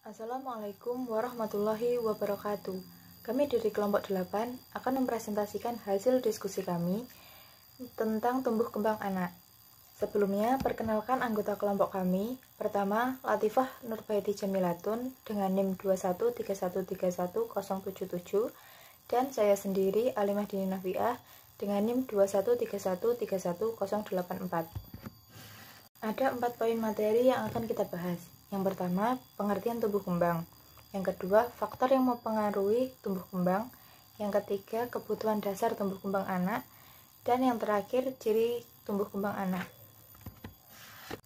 Assalamualaikum warahmatullahi wabarakatuh. Kami dari kelompok 8 akan mempresentasikan hasil diskusi kami tentang tumbuh kembang anak. Sebelumnya, perkenalkan anggota kelompok kami. Pertama, Latifah Nurbaiti Jamilatun dengan NIM 2131311077 dan saya sendiri Alimah Dini Nafiah dengan NIM 2131311084. Ada 4 poin materi yang akan kita bahas. Yang pertama, pengertian tumbuh kembang. Yang kedua, faktor yang mempengaruhi tumbuh kembang. Yang ketiga, kebutuhan dasar tumbuh kembang anak. Dan yang terakhir, ciri tumbuh kembang anak.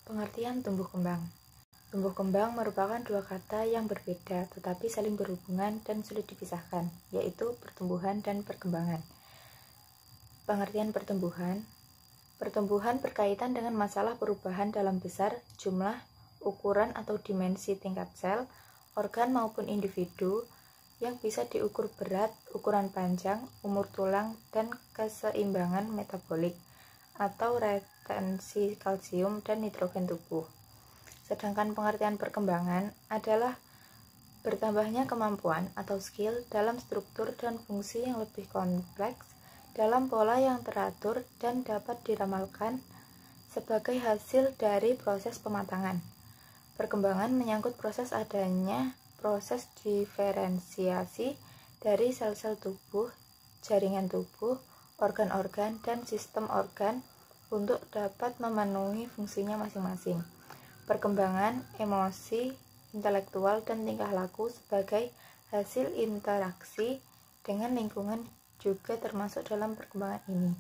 Pengertian tumbuh kembang. Tumbuh kembang merupakan dua kata yang berbeda tetapi saling berhubungan dan sulit dipisahkan, yaitu pertumbuhan dan perkembangan. Pengertian pertumbuhan. Pertumbuhan berkaitan dengan masalah perubahan dalam besar, jumlah, ukuran atau dimensi tingkat sel, organ maupun individu yang bisa diukur berat, ukuran panjang, umur tulang, dan keseimbangan metabolik atau retensi kalsium dan nitrogen tubuh. Sedangkan pengertian perkembangan adalah bertambahnya kemampuan atau skill dalam struktur dan fungsi yang lebih kompleks dalam pola yang teratur dan dapat diramalkan sebagai hasil dari proses pematangan. Perkembangan menyangkut proses adanya proses diferensiasi dari sel-sel tubuh, jaringan tubuh, organ-organ, dan sistem organ untuk dapat memenuhi fungsinya masing-masing. Perkembangan emosi, intelektual, dan tingkah laku sebagai hasil interaksi dengan lingkungan juga termasuk dalam perkembangan ini.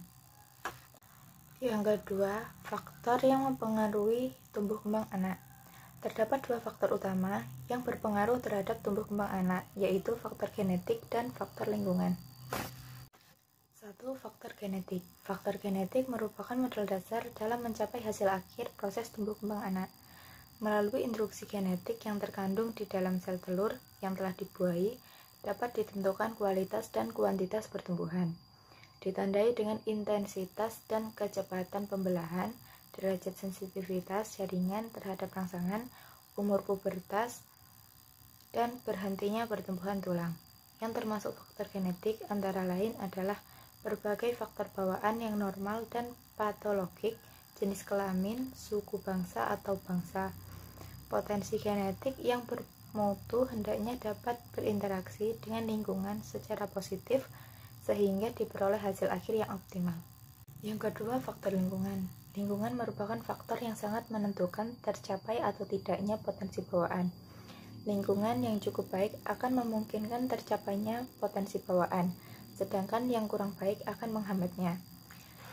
Yang kedua, faktor yang mempengaruhi tumbuh kembang anak. Terdapat dua faktor utama yang berpengaruh terhadap tumbuh kembang anak, yaitu faktor genetik dan faktor lingkungan. 1. Faktor genetik. Faktor genetik merupakan modal dasar dalam mencapai hasil akhir proses tumbuh kembang anak. Melalui instruksi genetik yang terkandung di dalam sel telur yang telah dibuahi, dapat ditentukan kualitas dan kuantitas pertumbuhan. Ditandai dengan intensitas dan kecepatan pembelahan, derajat sensitivitas jaringan terhadap rangsangan, umur pubertas, dan berhentinya pertumbuhan tulang. Yang termasuk faktor genetik antara lain adalah berbagai faktor bawaan yang normal dan patologik, jenis kelamin, suku bangsa atau bangsa. Potensi genetik yang bermutu hendaknya dapat berinteraksi dengan lingkungan secara positif sehingga diperoleh hasil akhir yang optimal. Yang kedua, faktor lingkungan. Lingkungan merupakan faktor yang sangat menentukan tercapai atau tidaknya potensi bawaan. Lingkungan yang cukup baik akan memungkinkan tercapainya potensi bawaan, sedangkan yang kurang baik akan menghambatnya.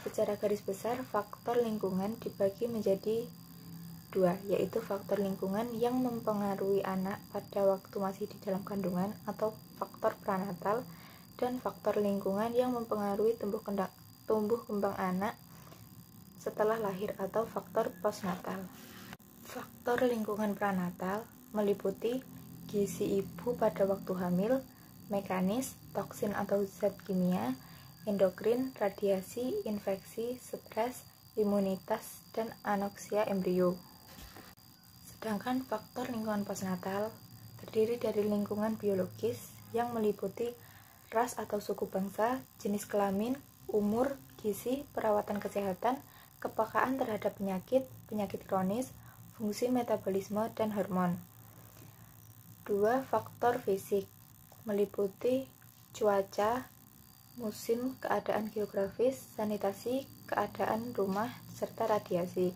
Secara garis besar, faktor lingkungan dibagi menjadi dua, yaitu faktor lingkungan yang mempengaruhi anak pada waktu masih di dalam kandungan atau faktor pranatal, dan faktor lingkungan yang mempengaruhi tumbuh kembang anak setelah lahir atau faktor postnatal. Faktor lingkungan pranatal meliputi gizi ibu pada waktu hamil, mekanis, toksin atau zat kimia, endokrin, radiasi, infeksi, stres, imunitas, dan anoksia embrio. Sedangkan faktor lingkungan postnatal terdiri dari lingkungan biologis yang meliputi ras atau suku bangsa, jenis kelamin, umur, gizi, perawatan kesehatan, kepekaan terhadap penyakit kronis, fungsi metabolisme, dan hormon. 2. Faktor fisik meliputi cuaca, musim, keadaan geografis, sanitasi, keadaan rumah, serta radiasi.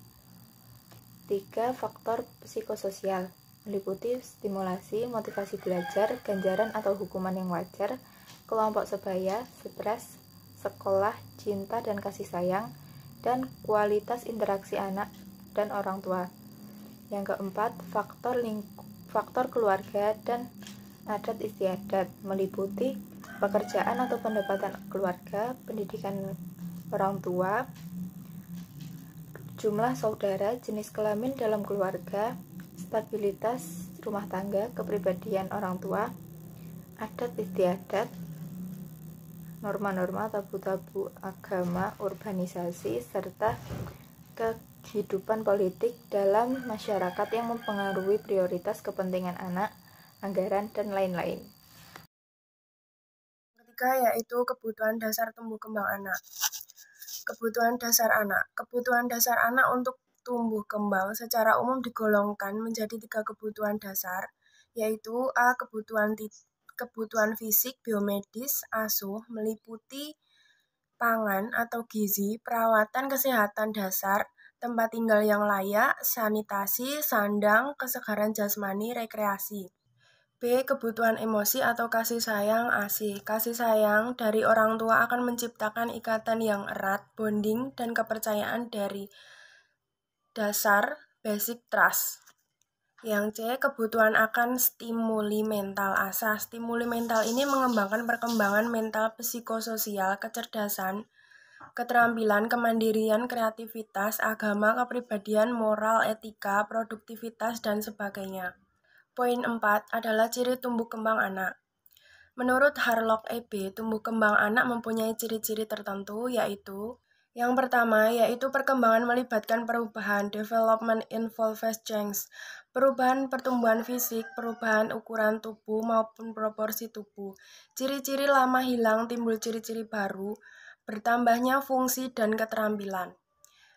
3. Faktor psikososial meliputi stimulasi, motivasi belajar, ganjaran atau hukuman yang wajar, kelompok sebaya, stres, sekolah, cinta dan kasih sayang, dan kualitas interaksi anak dan orang tua. Yang keempat, faktor keluarga dan adat istiadat meliputi pekerjaan atau pendapatan keluarga, pendidikan orang tua, jumlah saudara, jenis kelamin dalam keluarga, stabilitas rumah tangga, kepribadian orang tua, adat istiadat, norma-norma, tabu-tabu agama, urbanisasi, serta kehidupan politik dalam masyarakat yang mempengaruhi prioritas kepentingan anak, anggaran, dan lain-lain. Ketiga yaitu kebutuhan dasar tumbuh kembang anak. Kebutuhan dasar anak. Kebutuhan dasar anak untuk tumbuh kembang secara umum digolongkan menjadi 3 kebutuhan dasar, yaitu A. Kebutuhan fisik, biomedis, asuh, meliputi pangan atau gizi, perawatan kesehatan dasar, tempat tinggal yang layak, sanitasi, sandang, kesegaran jasmani, rekreasi. B. Kebutuhan emosi atau kasih sayang ASih. Kasih sayang dari orang tua akan menciptakan ikatan yang erat, bonding, dan kepercayaan dari dasar basic trust. Yang C. Kebutuhan akan stimuli mental ASah. Stimuli mental ini mengembangkan perkembangan mental psikososial, kecerdasan, keterampilan, kemandirian, kreativitas, agama, kepribadian, moral, etika, produktivitas, dan sebagainya. Poin 4 adalah ciri tumbuh kembang anak. Menurut Harlock E.B., tumbuh kembang anak mempunyai ciri-ciri tertentu, yaitu yang pertama, yaitu perkembangan melibatkan perubahan, development involves change, perubahan pertumbuhan fisik, perubahan ukuran tubuh maupun proporsi tubuh. Ciri-ciri lama hilang, timbul ciri-ciri baru, bertambahnya fungsi dan keterampilan.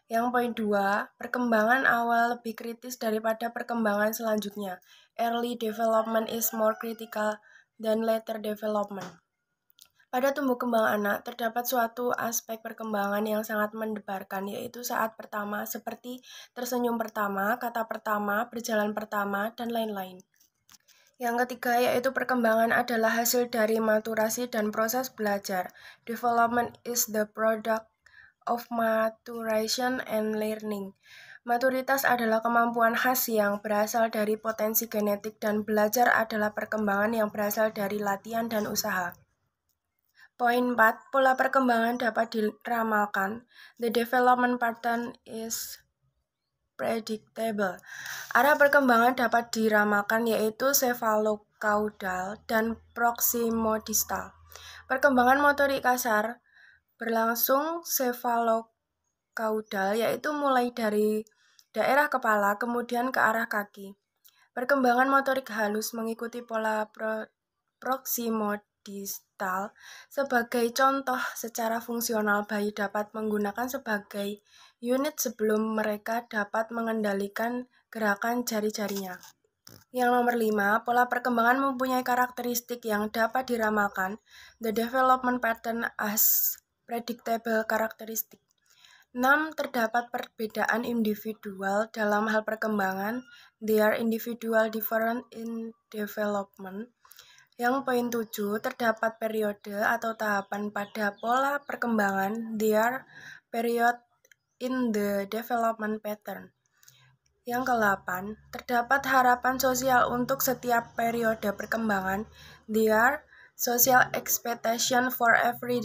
Yang poin 2, perkembangan awal lebih kritis daripada perkembangan selanjutnya. Early development is more critical than later development. Pada tumbuh kembang anak, terdapat suatu aspek perkembangan yang sangat mendebarkan, yaitu saat pertama, seperti tersenyum pertama, kata pertama, berjalan pertama, dan lain-lain. Yang ketiga, yaitu perkembangan adalah hasil dari maturasi dan proses belajar. Development is the product of maturation and learning. Maturitas adalah kemampuan khas yang berasal dari potensi genetik dan belajar adalah perkembangan yang berasal dari latihan dan usaha. Poin 4, pola perkembangan dapat diramalkan. The development pattern is predictable. Arah perkembangan dapat diramalkan yaitu cephalocaudal dan proximodistal. Perkembangan motorik kasar berlangsung cephalocaudal yaitu mulai dari daerah kepala kemudian ke arah kaki. Perkembangan motorik halus mengikuti pola proximodistal. Sebagai contoh, secara fungsional bayi dapat menggunakan sebagai unit sebelum mereka dapat mengendalikan gerakan jari-jarinya. Yang nomor 5, pola perkembangan mempunyai karakteristik yang dapat diramalkan. The development pattern as predictable characteristic. 6. Terdapat perbedaan individual dalam hal perkembangan. They are individual different in development. Yang poin 7, terdapat periode atau tahapan pada pola perkembangan. They are period in the development pattern. Yang ke-8, terdapat harapan sosial untuk setiap periode perkembangan. They are social expectation for every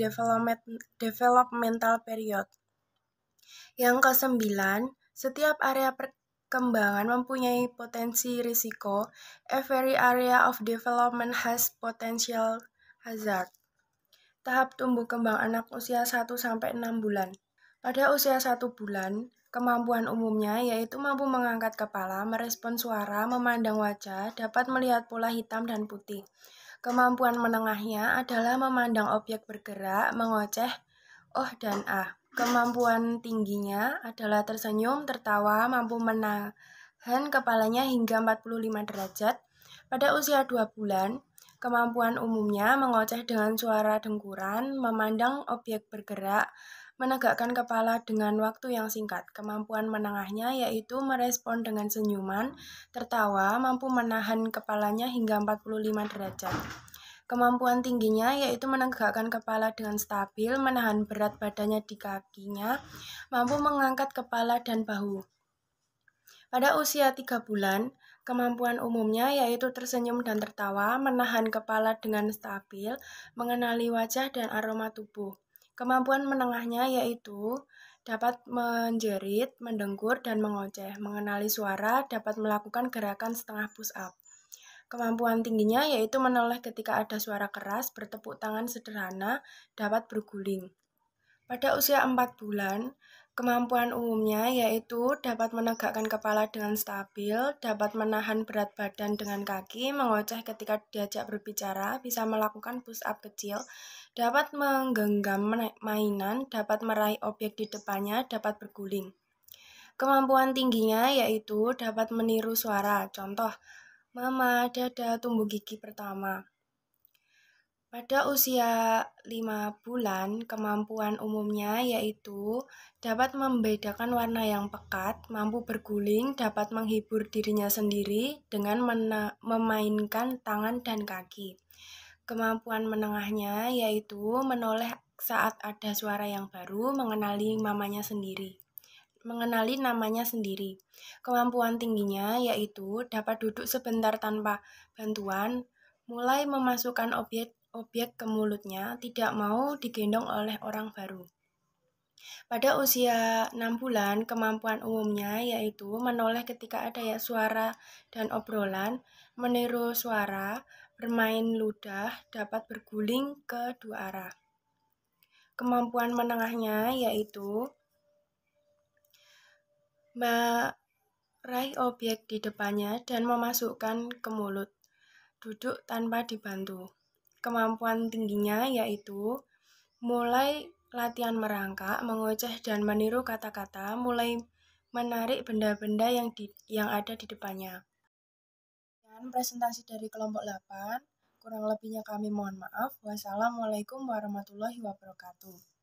developmental period. Yang ke-9, setiap area perkembangan mempunyai potensi risiko. Every area of development has potential hazard. Tahap tumbuh kembang anak usia 1-6 bulan. Pada usia 1 bulan, kemampuan umumnya yaitu mampu mengangkat kepala, merespon suara, memandang wajah, dapat melihat pola hitam dan putih. Kemampuan menengahnya adalah memandang objek bergerak, mengoceh, oh dan ah. Kemampuan tingginya adalah tersenyum, tertawa, mampu menahan kepalanya hingga 45 derajat. Pada usia 2 bulan, kemampuan umumnya mengoceh dengan suara dengkuran, memandang objek bergerak, menegakkan kepala dengan waktu yang singkat. Kemampuan menengahnya yaitu merespon dengan senyuman, tertawa, mampu menahan kepalanya hingga 45 derajat. Kemampuan tingginya yaitu menegakkan kepala dengan stabil, menahan berat badannya di kakinya, mampu mengangkat kepala dan bahu. Pada usia 3 bulan, kemampuan umumnya yaitu tersenyum dan tertawa, menahan kepala dengan stabil, mengenali wajah dan aroma tubuh. Kemampuan menengahnya yaitu dapat menjerit, mendengkur, dan mengoceh, mengenali suara, dapat melakukan gerakan setengah push-up. Kemampuan tingginya yaitu menoleh ketika ada suara keras, bertepuk tangan sederhana, dapat berguling. Pada usia 4 bulan, Kemampuan umumnya yaitu dapat menegakkan kepala dengan stabil, dapat menahan berat badan dengan kaki, mengoceh ketika diajak berbicara, bisa melakukan push up kecil, dapat menggenggam mainan, dapat meraih objek di depannya, dapat berguling. Kemampuan tingginya yaitu dapat meniru suara, contoh, mama, dada, tumbuh gigi pertama. Pada usia 5 bulan, kemampuan umumnya yaitu dapat membedakan warna yang pekat, mampu berguling, dapat menghibur dirinya sendiri dengan memainkan tangan dan kaki. Kemampuan menengahnya yaitu menoleh saat ada suara yang baru, mengenali namanya sendiri. Kemampuan tingginya yaitu dapat duduk sebentar tanpa bantuan, mulai memasukkan objek ke mulutnya, tidak mau digendong oleh orang baru. Pada usia 6 bulan, kemampuan umumnya yaitu menoleh ketika ada suara dan obrolan, meniru suara, bermain ludah, dapat berguling ke dua arah. Kemampuan menengahnya yaitu meraih objek di depannya dan memasukkan ke mulut, duduk tanpa dibantu. Kemampuan tingginya yaitu mulai latihan merangkak, mengoceh dan meniru kata-kata, mulai menarik benda-benda yang ada di depannya. Dan presentasi dari kelompok 8, kurang lebihnya kami mohon maaf. Wassalamualaikum warahmatullahi wabarakatuh.